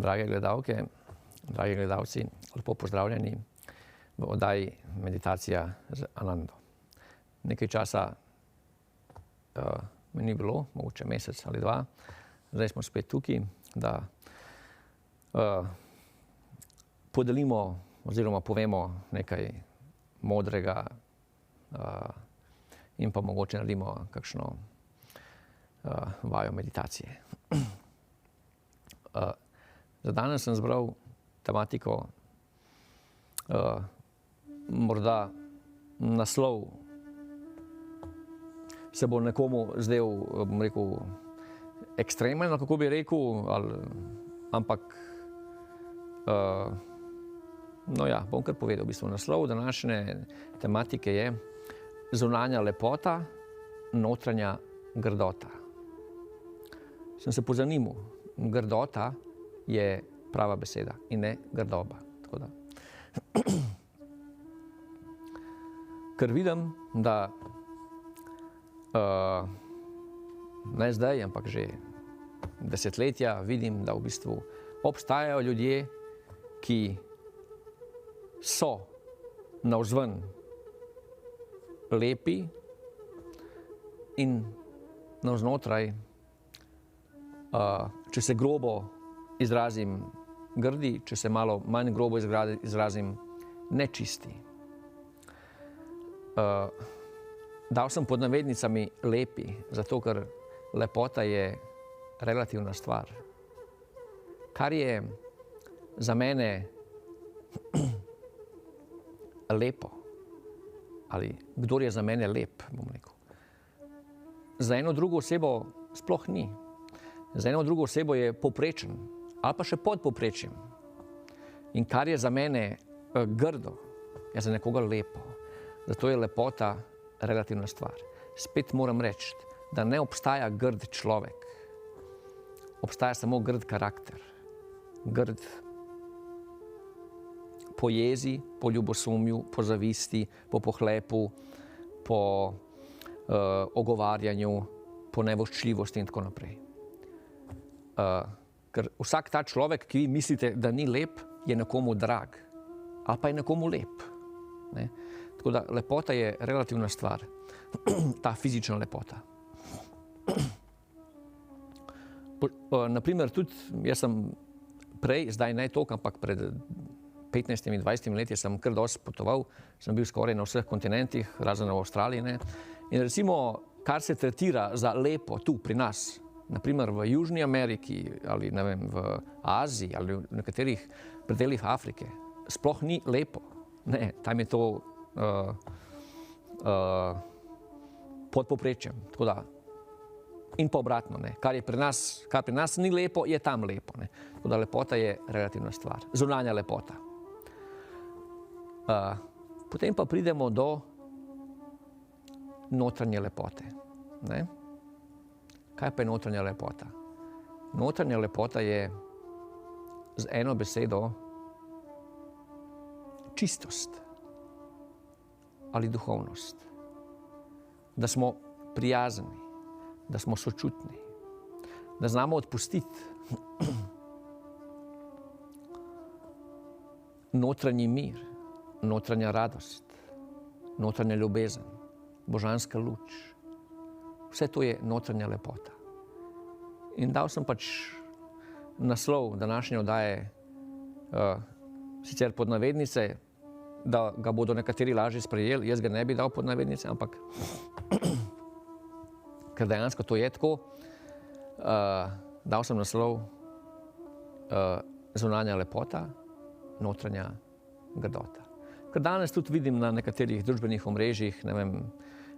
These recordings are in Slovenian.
Drage gledalke, dragi gledalci, lepo pozdravljeni v oddaji Meditacija z Anando. Nekaj časa me ni bilo, mogoče mesec ali dva. Zdaj smo spet tukaj, da podelimo oziroma povemo nekaj modrega in pa mogoče naredimo kakšno vajo meditacije. Za danes sem zbral tematiko, morda naslov se bo nekomu zdel, bom rekel, ekstremen, kako bi rekel, ampak no ja, bom kar povedal, v bistvu naslov današnje tematike je zunanja lepota, notranja grdota. Sem se pozanimal, grdota je prava beseda in ne grdoba. Tako da. Ker vidim, da ne zdaj, ampak že desetletja vidim, da v bistvu obstajajo ljudje, ki so navzven lepi in navznotraj, če se grobo izrazim, grdi, če se malo manj grobo izrazim, nečisti. Dal sem pod navednicami lepi, zato ker lepota je relativna stvar. Kar je za mene lepo, ali kdor je za mene lep, bom rekel, za eno drugo osebo sploh ni. Za eno drugo osebo je povprečen ali pa še pod povprečjem. In kar je za mene grdo, je za nekoga lepo. Zato je lepota relativna stvar. Spet moram reči, da ne obstaja grd človek. Obstaja samo grd karakter. Grd po jezi, po ljubosumju, po zavisti, po pohlepu, po ogovarjanju, po nevoščljivosti in tako naprej. Ker vsak ta človek, ki vi mislite, da ni lep, je nekomu drag ali pa je nekomu lep. Ne? Tako da lepota je relativna stvar, ta fizična lepota. Naprimer, tudi jaz sem prej, zdaj ne toliko, ampak pred 15-20 leti sem kar dosti potoval, sem bil skoraj na vseh kontinentih, razen v Avstraliji. Ne? In recimo, kar se tretira za lepo tu pri nas, naprimer v Južni Ameriki ali ne vem, v Aziji ali v nekaterih predelih Afrike, sploh ni lepo. Ne, tam je to pod povprečjem. Tako da, in pa obratno, ne. Kar pri nas ni lepo, je tam lepo. Ne. Tako da lepota je relativna stvar, zunanja lepota. Potem pa pridemo do notranje lepote. Ne. Kaj pa je notranja lepota? Notranja lepota je z eno besedo čistost ali duhovnost. Da smo prijazni, da smo sočutni, da znamo odpustiti. Notranji mir, notranja radost, notranja ljubezen, božanska luč. Vse to je notranja lepota. In dal sem pač naslov današnje oddaje, sicer pod navednice, da ga bodo nekateri lažje sprejeli, jaz ga ne bi dal pod navednice, ampak ker dejansko to je tako, dal sem naslov zunanja lepota, notranja grdota. Ker danes tudi vidim na nekaterih družbenih omrežjih, ne vem,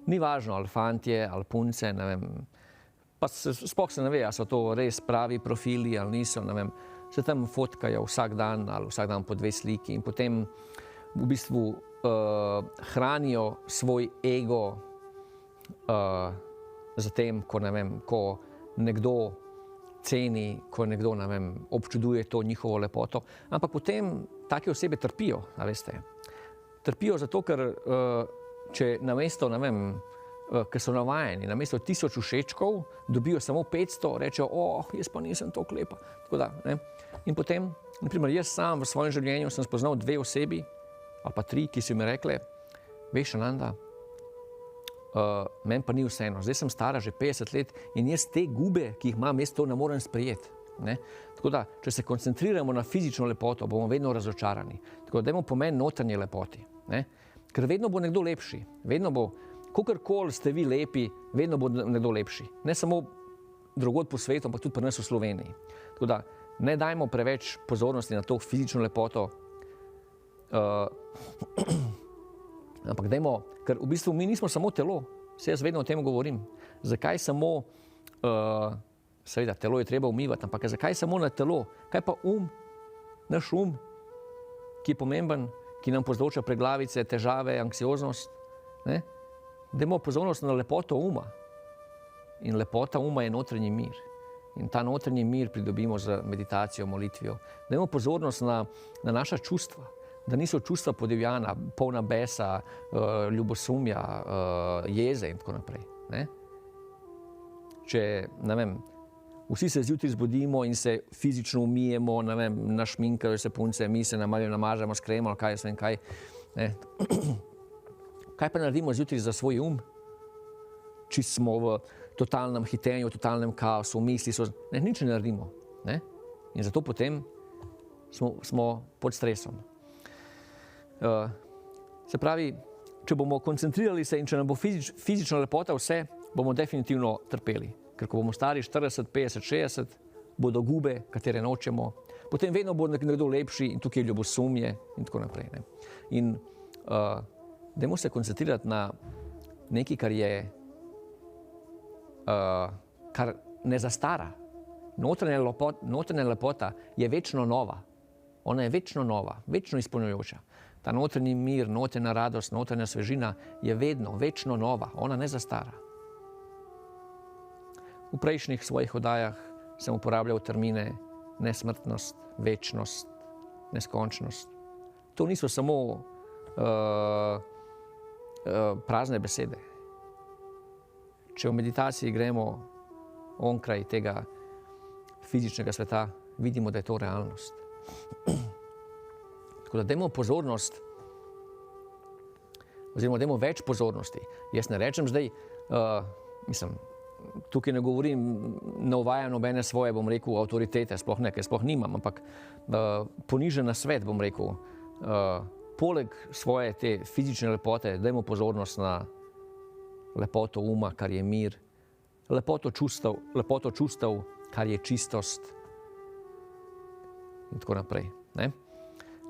ni važno, ali fantje, ali punce, ne vem, pa sploh se ne ve, ali so to res pravi profili, ali niso, ne vem, se tam fotkajo vsak dan, ali vsak dan po 2 sliki in potem v bistvu hranijo svoj ego za tem, ko, ne vem, ko nekdo ceni, ko nekdo, ne vem, občuduje to njihovo lepoto, ampak potem take osebe trpijo, a veste. Trpijo zato, ker če namesto, ne vem, ker so navajeni, namesto 1000 všečkov dobijo samo 500, rečejo, jaz pa nisem toliko lepa. Tako da, ne. In potem, naprimer, jaz sam v svojem življenju sem spoznal 2 osebi, ali pa 3, ki so mi rekle, veš, Ananda, meni pa ni vseeno. Zdaj sem stara že 50 let in jaz te gube, ki jih imam, jaz to ne morem sprejeti. Ne? Tako da, če se koncentriramo na fizično lepoto, bomo vedno razočarani. Tako da, dajmo pomen notranje lepoti. Ne? Ker vedno bo nekdo lepši. Vedno bo, kakorkoli ste vi lepi, vedno bo nekdo lepši. Ne samo drugod po svetu, ampak tudi pri nas v Sloveniji. Tako da, ne dajmo preveč pozornosti na to fizično lepoto, ampak dajmo, ker v bistvu mi nismo samo telo, se jaz vedno o tem govorim. Zakaj samo, seveda, telo je treba umivati, ampak zakaj samo na telo? Kaj pa naš ki je pomemben, ki nam povzroča preglavice, težave, anksioznost? Ne? Dajmo pozornost na lepoto uma. In lepota uma je notranji mir. In ta notranji mir pridobimo z meditacijo, molitvijo. Dajmo pozornost na naša čustva. Da niso čustva podivjana, polna besa, ljubosumja, jeze in tako naprej. Ne? Če, ne vem, vsi se zjutraj zbudimo in se fizično umijemo, ne vem, našminkajo se punce, mi se namažemo s kremo, kaj jaz vem kaj. Ne? Kaj pa naredimo zjutraj za svoj če smo v totalnem hitenju, v totalnem kaosu, misli so... Ne, nič ne naredimo. Ne? In zato potem smo pod stresom. Se pravi, če bomo koncentrirali se in če nam bo fizična lepota vse, bomo definitivno trpeli. Ker ko bomo stari 40, 50, 60, bodo gube, katere nočemo, potem vedno bo nekdo lepši in tukaj je ljubosumje in tako naprej. Ne? In dajmo se koncentrirati na nekaj, kar ne zastara. Notranja lepota je večno nova. Ona je večno nova, večno izpolnjujoča. Ta notranji mir, notranja radost, notranja svežina je vedno, večno nova. Ona ne zastara. V prejšnjih svojih oddajah sem uporabljal termine nesmrtnost, večnost, neskončnost. To niso samo prazne besede. Če v meditaciji gremo onkraj tega fizičnega sveta, vidimo, da je to realnost. Tako da dajmo pozornost, oziroma dajmo več pozornosti. Jaz ne rečem zdaj, tukaj ne govorim, ne uvajam nobene svoje, bom rekel, avtoritete, sploh ne, ker sploh nimam, ampak ponižen na svet, bom rekel, poleg svoje te fizične lepote, dajmo pozornost na lepoto uma, kar je mir, lepoto čustev, kar je čistost in tako naprej. Ne?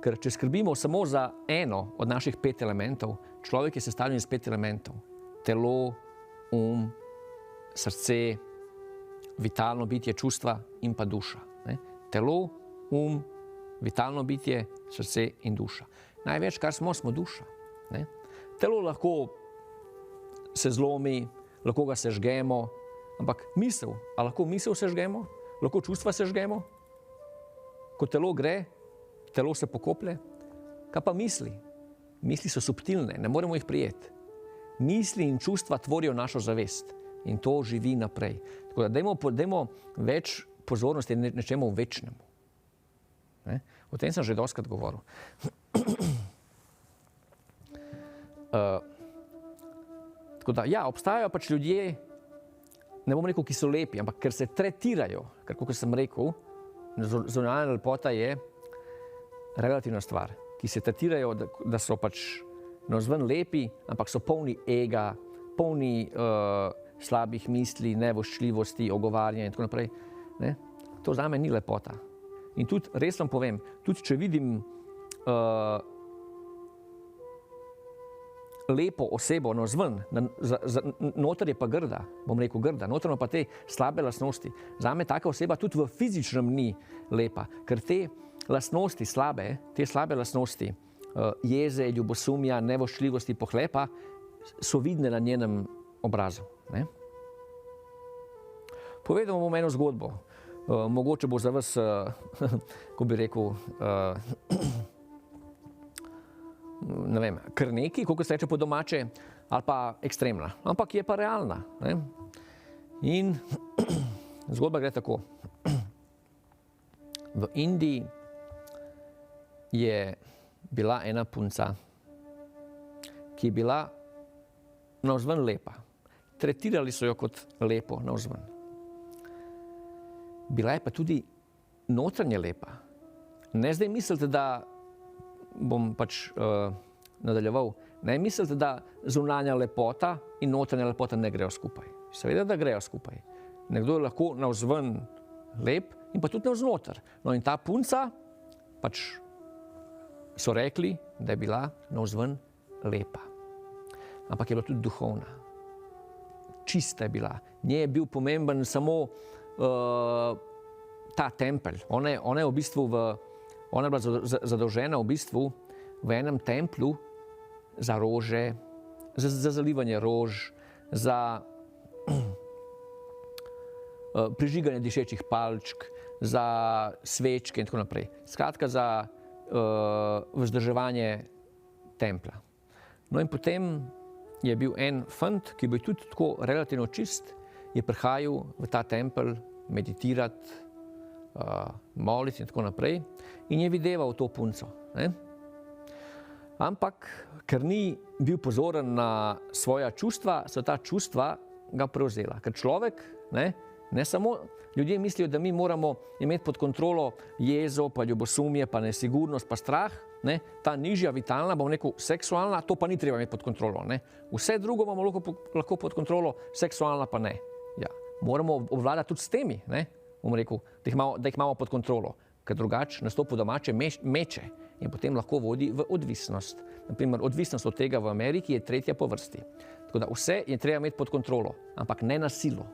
Ker če skrbimo samo za eno od naših 5 elementov, človek je sestavljen iz 5 elementov. Telo, srce, vitalno bitje, čustva in pa duša. Ne? Telo, vitalno bitje, srce in duša. Največ, kar smo duša. Ne? Telo lahko se zlomi, lahko ga sežgemo, ampak misel, a lahko misel sežgemo? Lahko čustva sežgemo? Ko telo gre, telo se pokoplje. Kaj pa misli? Misli so subtilne, ne moremo jih prijeti. Misli in čustva tvorijo našo zavest in to živi naprej. Tako da dajmo več pozornosti nečemu večnemu. Ne? O tem sem že dostikrat govoril. Tako da, ja, obstajajo pač ljudje, ne bom rekel, ki so lepi, ampak ker se tretirajo, ker kot sem rekel, zunanja lepota je relativna stvar, ki se tretirajo, da so pač navzven lepi, ampak so polni ega, polni slabih misli, nevoščljivosti, ogovarjanja in tako naprej. Ne? To zame ni lepota. In tudi, res vam povem, tudi če vidim lepo osebo navzven, noter je pa grda, bom rekel grda, notrno pa te slabe lastnosti. Zame taka oseba tudi v fizičnem ni lepa, ker te lastnosti slabe, jeze, ljubosumja, nevoščljivosti, pohlepa, so vidne na njenem obrazu. Ne? Povedal bom eno zgodbo. Mogoče bo za vas, ko bi rekel, ne vem, kar nekaj, kako se reče po domače, ali pa ekstremna, ampak je pa realna. Ne? In zgodba gre tako. V Indiji je bila ena punca, ki je bila navzven lepa. Tretirali so jo kot lepo navzven. Bila je pa tudi notranje lepa. Ne zdaj mislite, da bom nadaljeval, ne mislite, da zunanja lepota in notranja lepota ne grejo skupaj. Seveda, da grejo skupaj. Nekdo je lahko navzven lep in pa tudi navznoter. No in ta punca, so rekli, da je bila navzven lepa. Ampak je bila tudi duhovna. Čista je bila. Njej je bil pomemben samo ta tempelj. Ona je v bistvu ona je bila zadolžena v bistvu v enem templju za rože, za zalivanje rož, za prižiganje dišečih palčk, za svečke in tako naprej. Skratka, za vzdrževanje templja. No in potem je bil en fant, ki je bil tudi tako relativno čist, je prihajal v ta tempelj meditirati, moliti in tako naprej in je videval to punco. Ne? Ampak, ker ni bil pozoren na svoja čustva, so ta čustva ga prevzela. Ker človek, ne samo ljudje mislijo, da mi moramo imeti pod kontrolo jezo, pa ljubosumje, pa nesigurnost, pa strah, ta nižja, vitalna, bom rekel, seksualna, to pa ni treba imeti pod kontrolo. Ne? Vse drugo imamo lahko pod kontrolo, seksualna pa ne. Ja. Moramo obvladati tudi s temi, bom rekel, da jih imamo pod kontrolo, ker drugače nas to po domače meče in potem lahko vodi v odvisnost. Naprimer, odvisnost od tega v Ameriki je 3. po vrsti. Tako da vse je treba imeti pod kontrolo, ampak ne na silo,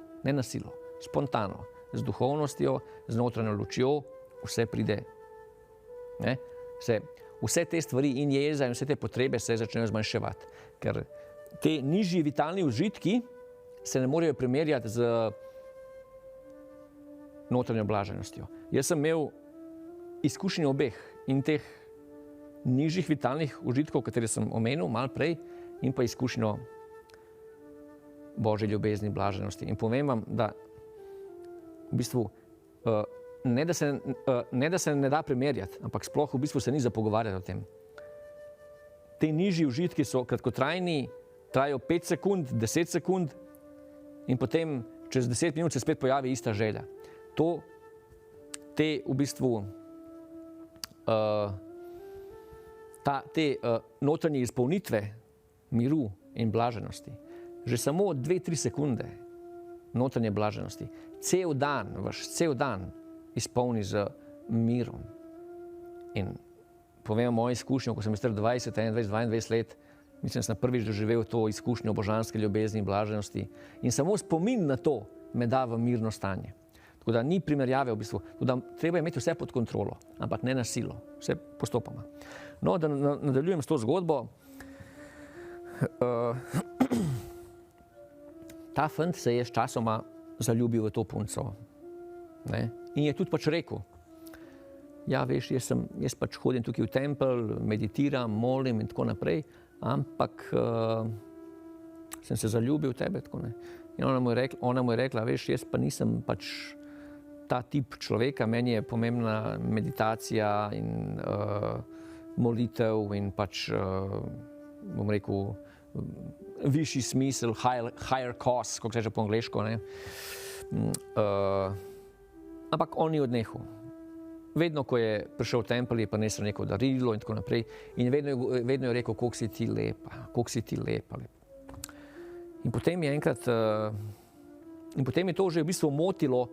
spontano, z duhovnostjo, z notranjo lučjo, vse pride. Vse te stvari in jeza in vse te potrebe se začnejo zmanjševati, ker te nižji vitalni užitki se ne morejo primerjati z notranjo blaženostjo. Jaz sem imel izkušnje obeh in teh nižjih vitalnih užitkov, katere sem omenil malo prej, in pa izkušnjo Božje ljubezni, blaženosti. In povem vam, da v bistvu ne da se ne da primerjati, ampak sploh v bistvu se ni za pogovarjati o tem. Te nižji užitki so kratkotrajni, trajajo 5 sekund, 10 sekund in potem čez 10 minut se spet pojavi ista želja. Te v bistvu te notranje izpolnitve miru in blaženosti, že samo 2-3 sekunde notranje blaženosti, cel dan izpolni z mirom. In povem mojo izkušnjo, ko sem star 20, 21, 22 let, mislim, da sem prvič doživel to izkušnjo božanske ljubezni in blaženosti in samo spomin na to me da v mirno stanje. Tako da ni primerjave v bistvu. Da treba imeti vse pod kontrolo, ampak ne na silo, vse postopoma. No, da nadaljujem s to zgodbo. Ta fant se je s časoma zaljubil v to punco. In je tudi rekel, ja, veš, jaz hodim tukaj v tempelj, meditiram, molim in tako naprej, ampak sem se zaljubil v tebe. Tako, in ona mu je rekla, veš, jaz pa nisem ta tip človeka, meni je pomembna meditacija in molitev in bom rekel, višji smisel, higher cause, kako se reče po angleško. Ampak on ni odnehal. Vedno, ko je prišel v tempelj, je prinesel neko darilo in tako naprej. In vedno je rekel, koliko si ti lepa. In potem je enkrat, in potem je to že v bistvu motilo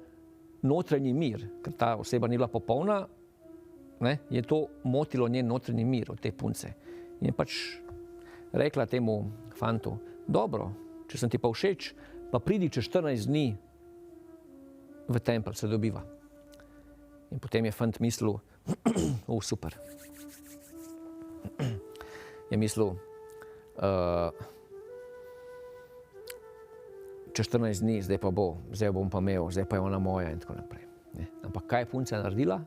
notranji mir, ker ta oseba ni bila popolna, je to motilo njen notranji mir od te punce. In je rekla temu fantu, dobro, če sem ti pa všeč, pa pridi čez 14 dni v tempelj, se dobiva. In potem je fant mislil, super. Je mislil, čez 14 dni, zdaj pa bo, zdaj bom pa imel, zdaj pa je ona moja in tako naprej. Ampak kaj je punca naredila?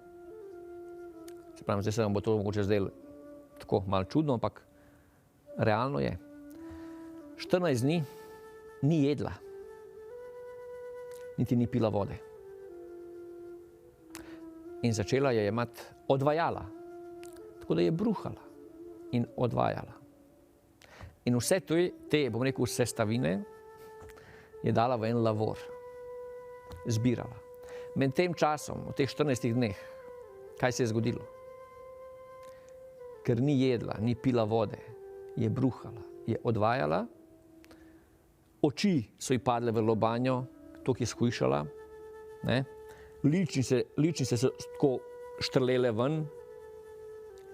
Se pravi, zdaj se vam bo to mogoče zdaj tako malo čudno, ampak realno je. 14 dni ni jedla, niti ni pila vode. in začela je jemati odvajala. Tako da je bruhala in odvajala. In vse te, bom rekel, sestavine je dala v en lavor. Zbirala. Med tem časom, v teh 14 dneh, kaj se je zgodilo? Ker ni jedla, ni pila vode, je bruhala, je odvajala, oči so ji padle v lobanjo, toliko je shujšala, ličnice so tako štrlele ven,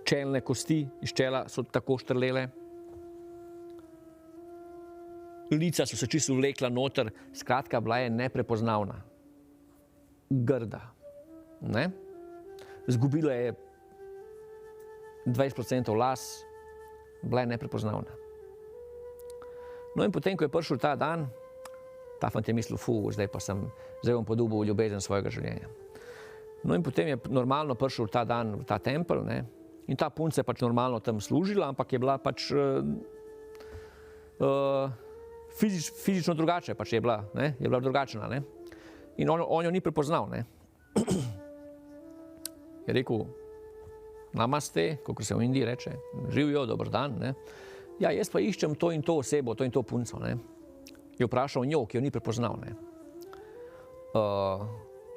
čelne kosti iz čela so tako štrlele, lica so se čisto vlekla noter, skratka, bila je neprepoznavna, grda, Zgubila je 20% las, bila je neprepoznavna. No in potem, ko je prišel ta dan, ta fant je mislil, zdaj bom podobil ljubezen svojega življenja. No in potem je normalno prišel ta dan v ta tempelj, in ta punca je pač normalno tam služila, ampak je bila pač fizično drugače, pač je bila drugačna, In on jo ni prepoznal, Je rekel, namaste, kakor se v Indiji reče, živijo, dober dan, Ja, jaz pa iščem to in to osebo, to in to punco, Je vprašal njo, ki jo ni prepoznal,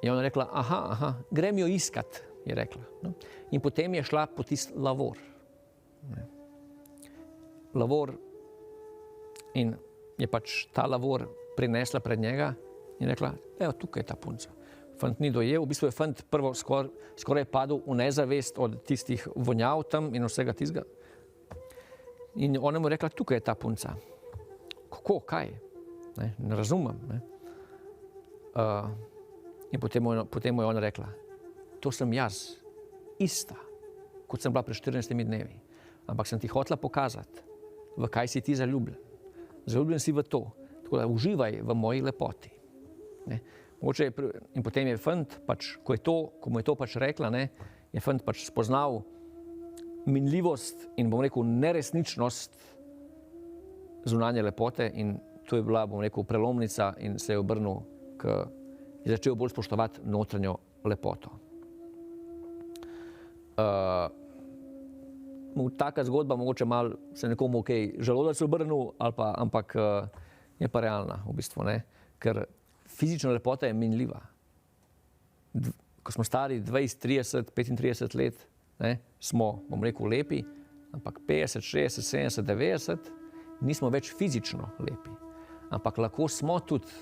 Je ona rekla, aha, grem jo iskat, je rekla. In potem je šla po tisti lavor. Lavor in je pač ta lavor prinesla pred njega in rekla, evo, tukaj je ta punca. Fant ni dojel, v bistvu je fant prvo skoraj padel v nezavest od tistih vonjav tam in vsega tistega. In ona mu je rekla, tukaj je ta punca. Kako, kaj? Ne razumem. In potem mu je ona rekla, to sem jaz, ista, kot sem bila pred 14 dnevi. Ampak sem ti hotela pokazati, v kaj si ti zaljubljen. Zaljubljen si v to, tako da uživaj v moji lepoti. In potem je fant, pač, ko mu je to pač rekla, je fant pač spoznal minljivost in, bom rekel, neresničnost zunanje lepote in to je bila, bom rekel, prelomnica in se je obrnil, je začel bolj spoštovati notranjo lepoto. Taka zgodba, mogoče malo se nekomu želodec obrnil, ampak je pa realna v bistvu, ker fizična lepota je minljiva. Ko smo stari 20, 30, 35 let, smo, bom rekel, lepi, ampak 50, 60, 70, 90 nismo več fizično lepi. Ampak lahko smo tudi,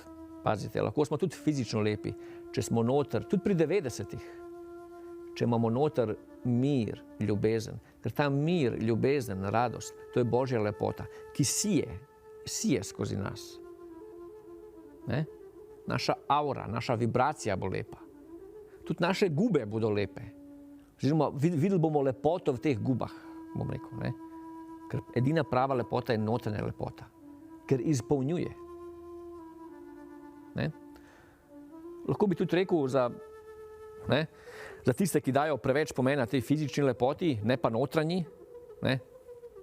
pazite, lahko smo tudi fizično lepi, če smo noter, tudi pri 90-ih, če imamo noter mir, ljubezen. Ker ta mir, ljubezen, radost, to je Božja lepota, ki sije skozi nas. Naša aura, naša vibracija bo lepa. Tudi naše gube bodo lepe. Videli bomo lepoto v teh gubah, bom rekel. Ker edina prava lepota je notranja lepota. Ker izpolnjuje. Lahko bi tudi rekel za tiste, ki dajo preveč pomena tej fizični lepoti, ne pa notranji.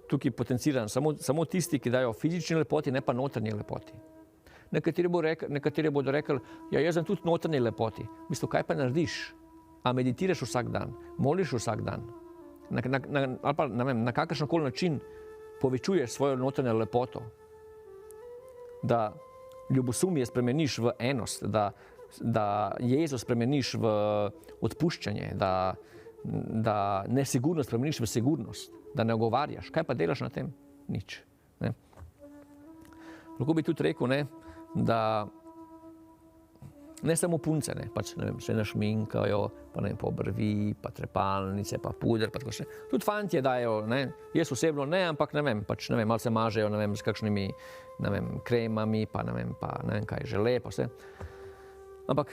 Tukaj potenciram samo tisti, ki dajo fizični lepoti, ne pa notranji lepoti. Nekateri bodo rekli, ja, jaz sem tudi notranji lepoti. Mislim, kaj pa narediš? A meditiraš vsak dan? Moliš vsak dan? Ali pa, ne vem, na kakršenkoli način povečuješ svojo notranjo lepoto? Da ljubosumje spremeniš v enost, da jezo spremeniš v odpuščanje, da nesigurnost spremeniš v sigurnost, da ne ogovarjaš. Kaj pa delaš na tem? Nič. Lahko bi tudi rekel, da ne samo punce, pač, ne vem, se našminkajo, pa obrvi, pa trepalnice, pa puder, pa tako še. Tudi fantje dajo, jaz osebno ne, ampak ne vem, malo se mažejo, s kakšnimi, kremami, pa ne vem kaj, žele, pa vse. Ampak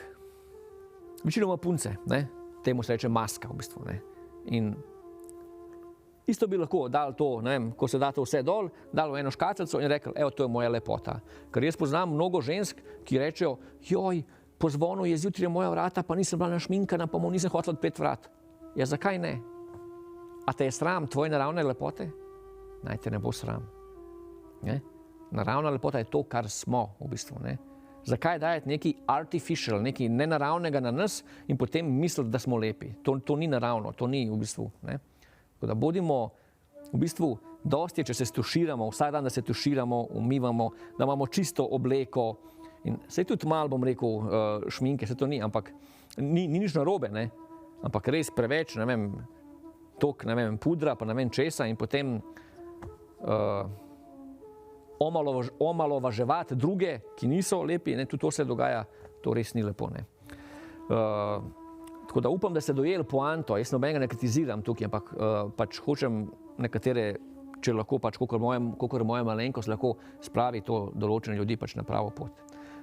večinoma punce, temu se reče maska v bistvu, In isto bi lahko dal to, ko se da to vse dol, dal v eno škatlico in rekel, evo, to je moja lepota. Ker jaz poznam mnogo žensk, ki rečejo, joj, po zvonu je zjutraj moja vrata, pa nisem bila našminkana, pa mu nisem hotela odpreti vrat. Ja, zakaj ne? A te je sram tvoje naravne lepote? Naj te ne bo sram. Naravna lepota je to, kar smo v bistvu. Zakaj dajati nekaj artificial, nekaj nenaravnega na nas in potem misliti, da smo lepi. To ni naravno, to ni v bistvu. Ne? Tako da bodimo v bistvu dosti, če se stuširamo, vsak dan, da se tuširamo, umivamo, da imamo čisto obleko. In saj tudi malo, bom rekel, šminke, se to ni, ampak ni nič narobe, ne? Ampak res preveč, ne vem, tok, ne vem, pudra, pa ne vem česa in potem omalovaževati druge, ki niso lepi, ne? Tudi to se dogaja, to res ni lepo, ne? Tako da upam, da ste dojeli poanto, jaz nobenega ne kritiziram tukaj, ampak pač hočem nekatere, če lahko pač, kakor moja malenkost lahko spravi to določene ljudi pač na pravo pot.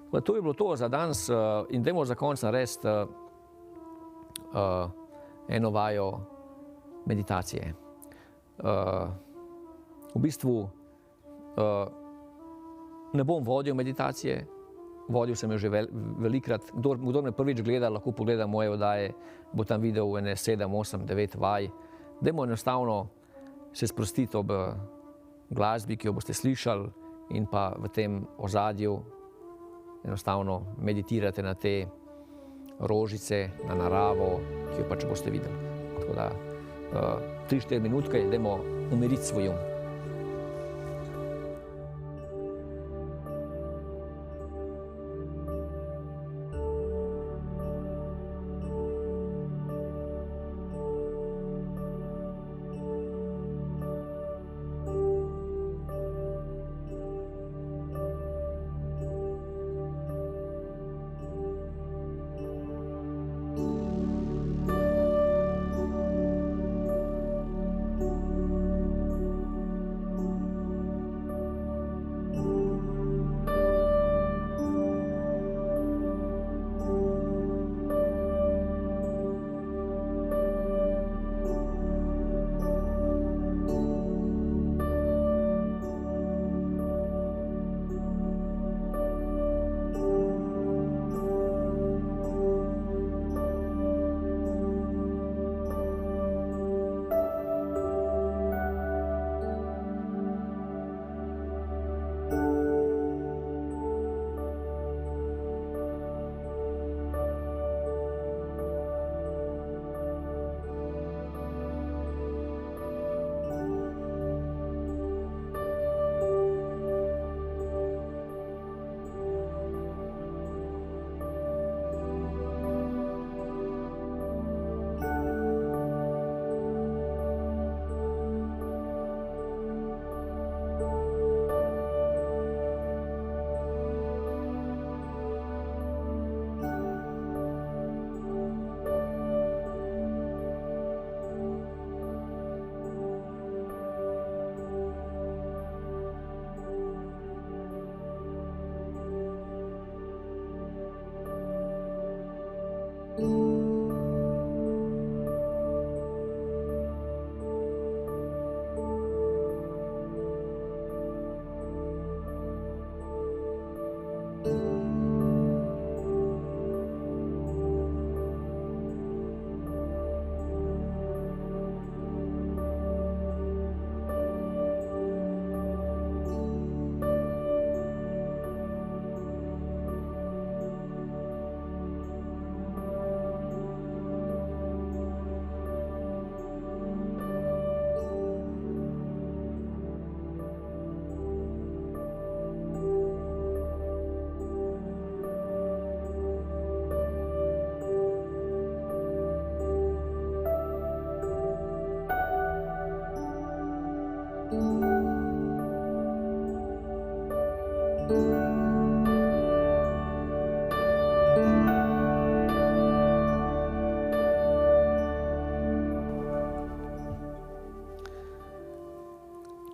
Tako da to je bilo to za danes in dajmo za konec narediti eno vajo meditacije. V bistvu ne bom vodil meditacije, vodil sem jo že velikrat. Kdor me prvič gleda, lahko pogleda moje oddaje, bo tam videl ene 7, 8, 9 vaj. Dajmo enostavno se sprostiti ob glasbi, ki jo boste slišali in pa v tem ozadju enostavno meditirate na te rožice, na naravo, ki jo pač boste videli. Tako da 3-4 minutke, dajmo umiriti svoj um.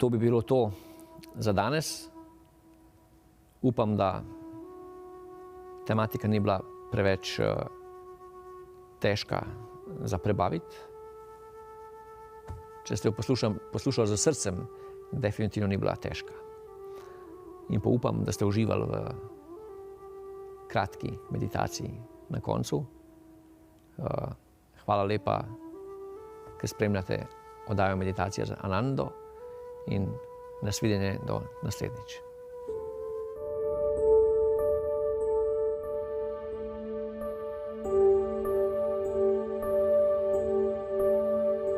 To bi bilo to za danes. Upam, da tematika ni bila preveč težka za prebaviti. Če ste jo poslušali z srcem, definitivno ni bila težka. In pa upam, da ste uživali v kratki meditaciji na koncu. Hvala lepa, ker spremljate oddajo Meditacija z Anando in nasvidenje do naslednjič.